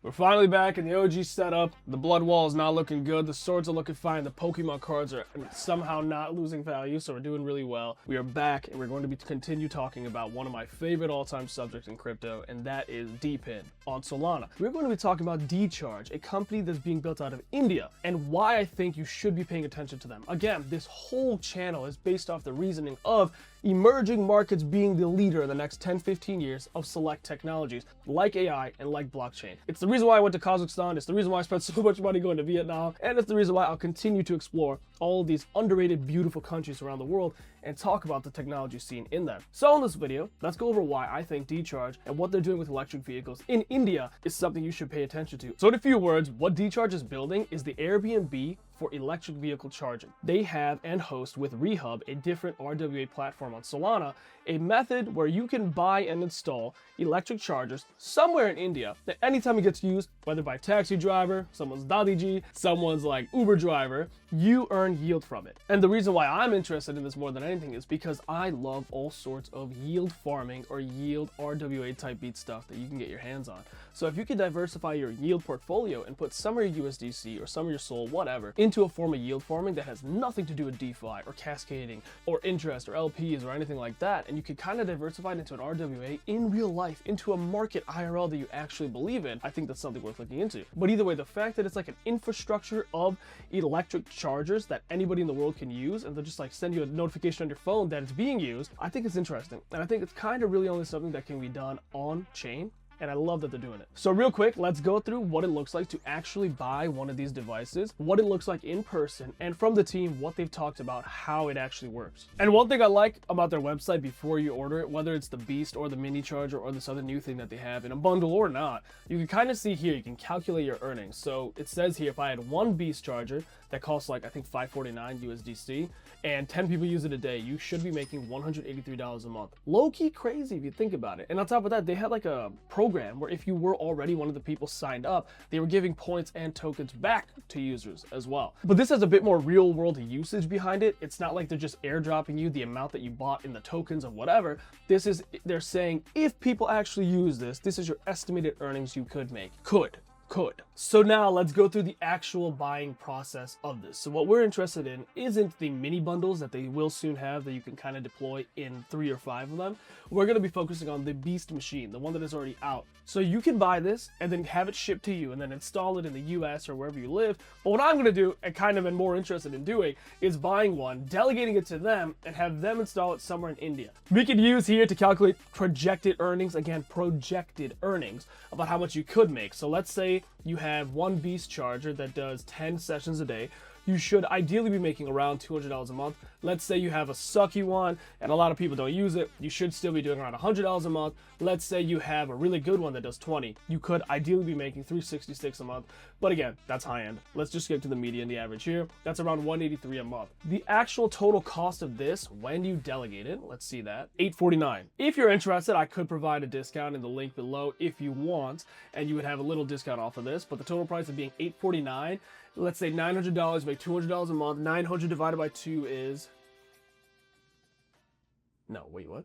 We're finally back in the OG setup. The blood wall is not looking good. The swords are looking fine. The Pokemon cards are somehow not losing value, so we're doing really well. We are back, and we're going to continue talking about one of my favorite all-time subjects in crypto, and that is DePIN on Solana. We're going to be talking about DeCharge, a company that's being built out of India, and why I think you should be paying attention to them. Again, this whole channel is based off the reasoning of emerging markets being the leader in the next 10-15 years of select technologies like AI and like blockchain. It's the reason why I went to Kazakhstan, it's the reason why I spent so much money going to Vietnam, and it's the reason why I'll continue to explore all of these underrated, beautiful countries around the world and talk about the technology scene in them. So in this video, let's go over why I think DeCharge and what they're doing with electric vehicles in India is something you should pay attention to. So in a few words, what DeCharge is building is the Airbnb for electric vehicle charging. They have and host with REFI HUB, a different RWA platform on Solana, a method where you can buy and install electric chargers somewhere in India that anytime it gets used, whether by taxi driver, someone's Dadiji, someone's like Uber driver, you earn yield from it. And the reason why I'm interested in this more than anything is because I love all sorts of yield farming or yield RWA type beat stuff that you can get your hands on. So if you can diversify your yield portfolio and put some of your USDC or some of your SOL, whatever, into a form of yield farming that has nothing to do with DeFi or cascading or interest or LPs or anything like that, and you can kind of diversify it into an RWA in real life, into a market IRL that you actually believe in, I think that's something worth looking into. But either way, the fact that it's like an infrastructure of electric chargers that anybody in the world can use, and they'll just like send you a notification on your phone that it's being used, I think it's interesting. And I think it's kind of really only something that can be done on chain. And I love that they're doing it. So real quick, let's go through what it looks like to actually buy one of these devices, what it looks like in person, and from the team, what they've talked about, how it actually works. And one thing I like about their website before you order it, whether it's the Beast or the mini charger or this other new thing that they have in a bundle or not, you can kind of see here, you can calculate your earnings. So it says here, if I had one Beast charger that costs like, I think 549 USDC, and 10 people use it a day, you should be making $183 a month. Low-key crazy if you think about it. And on top of that, they had like a program where if you were already one of the people signed up, they were giving points and tokens back to users as well. But this has a bit more real world usage behind it. It's not like they're just airdropping you the amount that you bought in the tokens or whatever. This is, they're saying, if people actually use this, this is your estimated earnings you could make. Could. So now let's go through the actual buying process of this. So what we're interested in isn't the mini bundles that they will soon have that you can kind of deploy in 3 or 5 of them. We're going to be focusing on the Beast machine, the one that is already out. So you can buy this and then have it shipped to you and then install it in the US or wherever you live. But what I'm going to do, and kind of am more interested in doing, is buying one, delegating it to them, and have them install it somewhere in India. We can use here to calculate projected earnings, again, projected earnings, about how much you could make. So let's say you have one Beast charger that does 10 sessions a day. You should ideally be making around $200 a month. Let's say you have a sucky one and a lot of people don't use it. You should still be doing around $100 a month. Let's say you have a really good one that does 20. You could ideally be making $366 a month. But again, that's high end. Let's just get to the median, the average here. That's around $183 a month. The actual total cost of this when you delegate it, let's see that, $849. If you're interested, I could provide a discount in the link below if you want, and you would have a little discount off of this, but the total price of being $849, let's say $900, make $200 a month. 900 divided by 2 is... No, wait, what?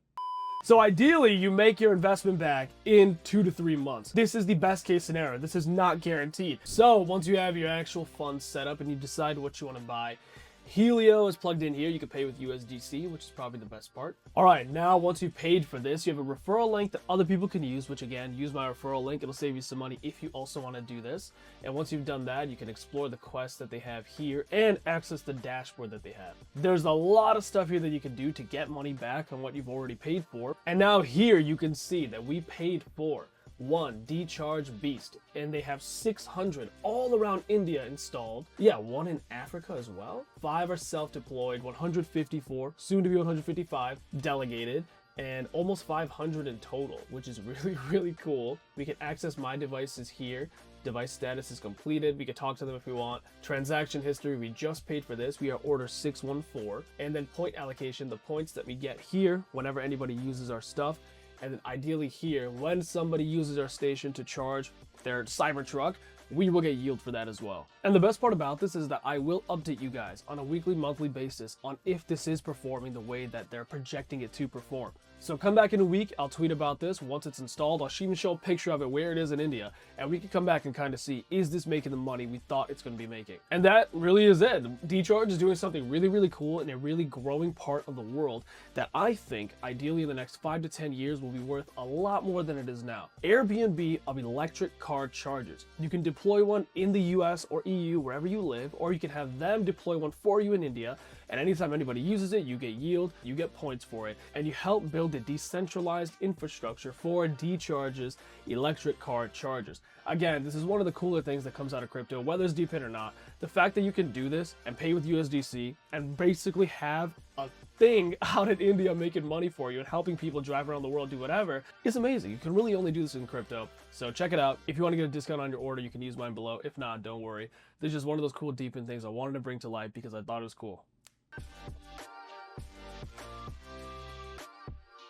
So ideally, you make your investment back in 2 to 3 months. This is the best case scenario. This is not guaranteed. So once you have your actual funds set up and you decide what you want to buy, Helio is plugged in here. You can pay with USDC, which is probably the best part. All right, now once you've paid for this, you have a referral link that other people can use, which again, use my referral link. It'll save you some money if you also want to do this. And once you've done that, you can explore the quests that they have here and access the dashboard that they have. There's a lot of stuff here that you can do to get money back on what you've already paid for. And now here you can see that we paid for one DeCharge Beast, and they have 600 all around India installed. Yeah, one in Africa as well. 5 are self-deployed, 154, soon to be 155 delegated, and almost 500 in total, which is really cool. We can access my devices here. Device status is completed. We can talk to them if we want. Transaction history, we just paid for this. We are order 614. And then point allocation, the points that we get here whenever anybody uses our stuff. And then ideally here, when somebody uses our station to charge their Cybertruck, we will get yield for that as well. And the best part about this is that I will update you guys on a weekly, monthly basis on if this is performing the way that they're projecting it to perform. So come back in a week, I'll tweet about this. Once it's installed, I'll even show a picture of it where it is in India, and we can come back and kind of see, is this making the money we thought it's going to be making? And that really is it. DeCharge is doing something really, really cool in a really growing part of the world that I think, ideally in the next 5 to 10 years, will be worth a lot more than it is now. Airbnb of electric car chargers. You can deploy one in the US or EU, wherever you live, or you can have them deploy one for you in India, and anytime anybody uses it, you get yield, you get points for it, and you help build the decentralized infrastructure for DeCharge's electric car chargers. Again, this is one of the cooler things that comes out of crypto, whether it's DePIN or not. The fact that you can do this and pay with USDC and basically have a thing out in India making money for you and helping people drive around the world, do whatever, is amazing. You can really only do this in crypto. So check it out. If you want to get a discount on your order, you can use mine below. If not, don't worry. This is just one of those cool DePIN things I wanted to bring to light because I thought it was cool.